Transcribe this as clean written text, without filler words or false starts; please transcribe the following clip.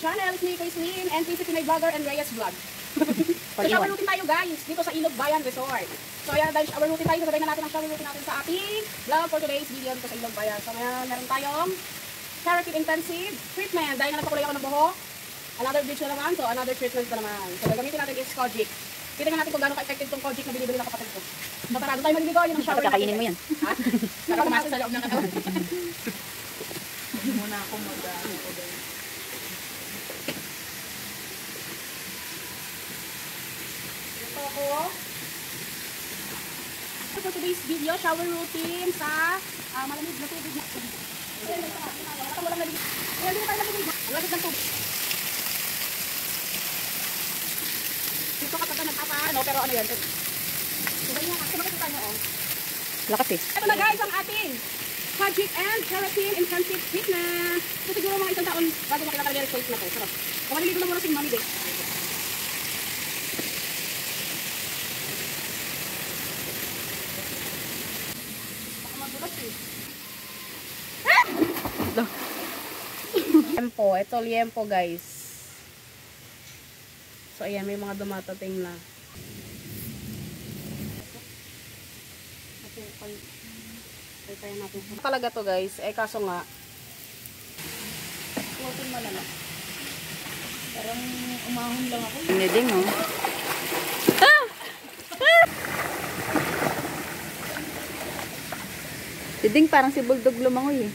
channel. It's me, Chrislyn, and PCP My Vlogger and Reyes Vlog. So shower routine tayo guys, dito sa Ilog Bayan Resort. So ayan, dahil shower routine tayo, sabay na natin ang shower routine natin sa ating vlog for today's video dito sa Ilog Bayan. So ayan, meron tayong Keratin Intensive Treatment. Dahil nga nagpakulay ako ng buhok, another bleach na naman, so another treatment na naman. So gagamitin natin is Kojic. Tingnan natin kung gaano ka-effective itong Kojic na binibili ng kapatid ko. So tara, doon tayo maliligo, yun ang shower natin. Kakainin mo yan. Ha? Para pumasok sa loob ng katawan. Hindi muna ako mag-ano. Ito ako. So for today's video, shower routine sa malamig na tubig na. Ayan, ito walang nalilig. Ayan, dito tayo nalilig. Ang lapit ng tubig. Dito kapag nagpapaano, pero ano yan? So ganyan, kasi makikita nyo, oh. Lakas eh. Ito na guys, ang ating Kojic and Keratin Intensive Treatment. So siguro mga isang taon bago makilala talaga yung result na to. Sarap. So maliligo na muna si Mami Day. Baka magulat eh. Liempo. Ito liempo guys. So ayan, may mga dumatating na. Talaga to guys, eh kaso nga floating mo na. Parang umahon lang ako. Hindi din oh. Diding parang si Bulldog lumangoy eh.